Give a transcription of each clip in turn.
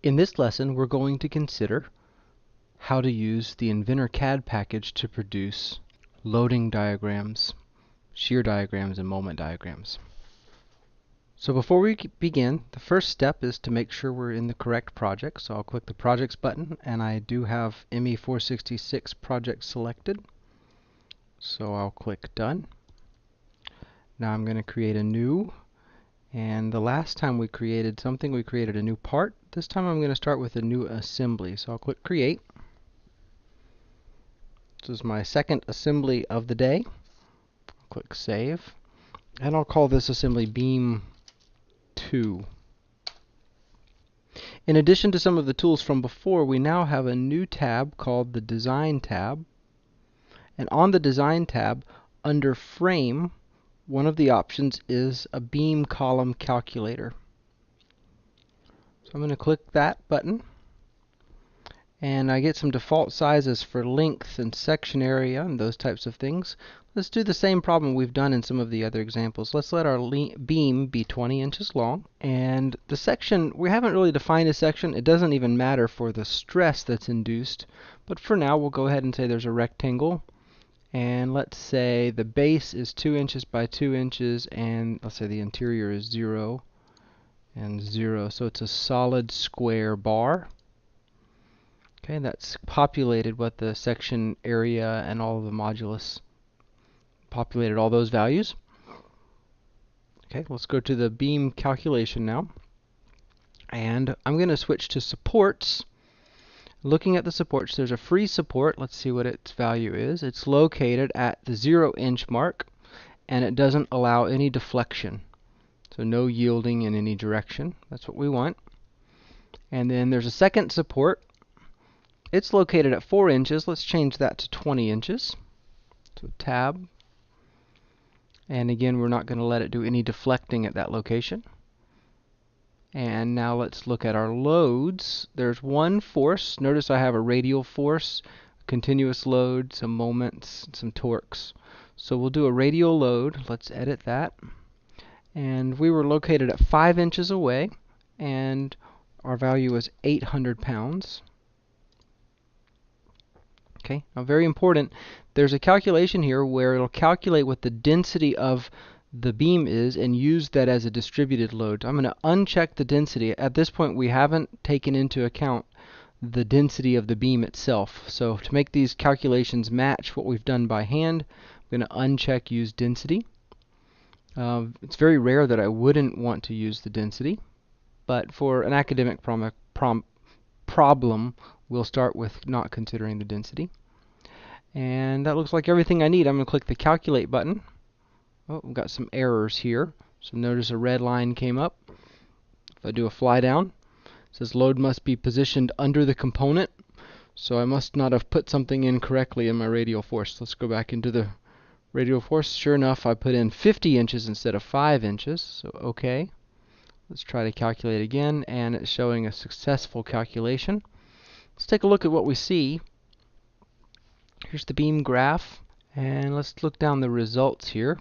In this lesson, we're going to consider how to use the Inventor CAD package to produce loading diagrams, shear diagrams, and moment diagrams. So before we begin, the first step is to make sure we're in the correct project. So I'll click the Projects button, and I do have ME466 project selected. So I'll click Done. Now I'm going to create a new. And the last time we created something, we created a new part. This time I'm going to start with a new assembly. So I'll click Create. This is my second assembly of the day. Click Save. And I'll call this assembly Beam 2. In addition to some of the tools from before, we now have a new tab called the Design tab. And on the Design tab, under Frame, one of the options is a beam column calculator. So I'm going to click that button, and I get some default sizes for length and section area and those types of things. Let's do the same problem we've done in some of the other examples. Let's let our beam be 20 inches long, and the section, we haven't really defined a section. It doesn't even matter for the stress that's induced, but for now we'll go ahead and say there's a rectangle. And let's say the base is 2 inches by 2 inches, and let's say the interior is 0 and 0. So it's a solid square bar. Okay, that's populated what the section area and all of the modulus populated all those values. Okay, let's go to the beam calculation now. And I'm going to switch to supports. Looking at the supports, there's a free support. Let's see what its value is. It's located at the 0-inch mark, and it doesn't allow any deflection. So no yielding in any direction. That's what we want. And then there's a second support. It's located at 4 inches. Let's change that to 20 inches. So tab. And again, we're not going to let it do any deflecting at that location. And now let's look at our loads. There's one force. Notice I have a radial force, continuous load, some moments, some torques. So we'll do a radial load. Let's edit that. And we were located at 5 inches away, and our value was 800 pounds. Okay, now very important, there's a calculation here where it'll calculate what the density of the beam is and use that as a distributed load. I'm going to uncheck the density. At this point, we haven't taken into account the density of the beam itself. So to make these calculations match what we've done by hand, I'm going to uncheck Use Density. It's very rare that I wouldn't want to use the density, but for an academic problem, we'll start with not considering the density. And that looks like everything I need. I'm going to click the Calculate button. Oh, we've got some errors here. So notice a red line came up. If I do a fly down, it says load must be positioned under the component. So I must not have put something in correctly in my radial force. Let's go back into the radial force. Sure enough, I put in 50 inches instead of 5 inches. So okay. Let's try to calculate again, and it's showing a successful calculation. Let's take a look at what we see. Here's the beam graph, and let's look down the results here.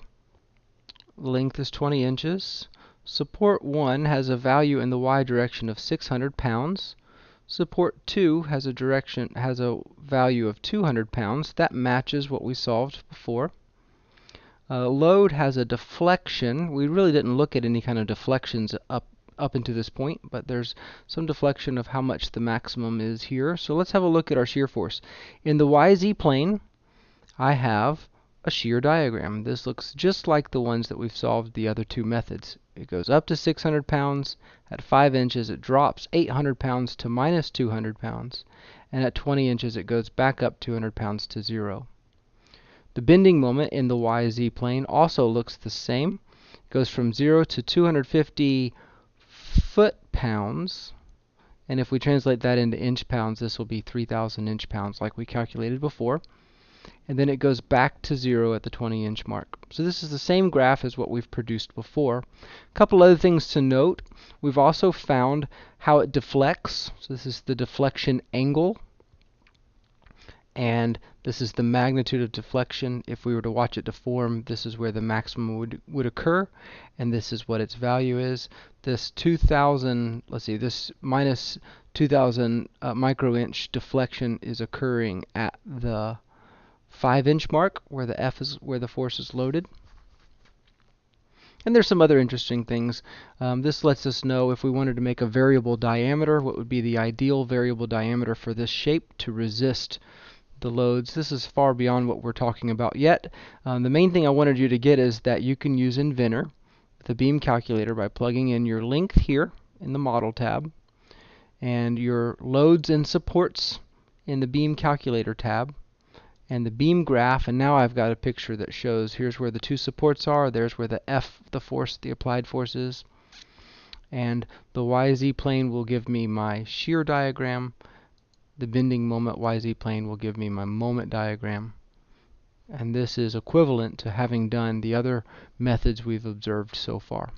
Length is 20 inches. Support 1 has a value in the y direction of 600 pounds. Support 2 has a value of 200 pounds. That matches what we solved before. Load has a deflection. We really didn't look at any kind of deflections up into this point, but there's some deflection of how much the maximum is here. So let's have a look at our shear force. In the YZ plane, I have a shear diagram. This looks just like the ones that we've solved the other two methods. It goes up to 600 pounds. At 5 inches, it drops 800 pounds to minus 200 pounds. And at 20 inches, it goes back up 200 pounds to 0. The bending moment in the YZ plane also looks the same. It goes from 0 to 250 foot-pounds. And if we translate that into inch-pounds, this will be 3,000 inch-pounds like we calculated before. And then it goes back to 0 at the 20-inch mark. So this is the same graph as what we've produced before. A couple other things to note. We've also found how it deflects. So this is the deflection angle. And this is the magnitude of deflection. If we were to watch it deform, this is where the maximum would occur, and this is what its value is. This 2000, let's see, this minus 2000 microinch deflection is occurring at the 5-inch mark, where the F is where the force is loaded. And there's some other interesting things. This lets us know if we wanted to make a variable diameter, what would be the ideal variable diameter for this shape to resist the loads. This is far beyond what we're talking about yet. The main thing I wanted you to get is that you can use Inventor, the beam calculator, by plugging in your length here in the model tab and your loads and supports in the beam calculator tab and the beam graph, and now I've got a picture that shows here's where the two supports are, there's where the F, the force, the applied force is, and the YZ plane will give me my shear diagram. The bending moment YZ plane will give me my moment diagram. And this is equivalent to having done the other methods we've observed so far.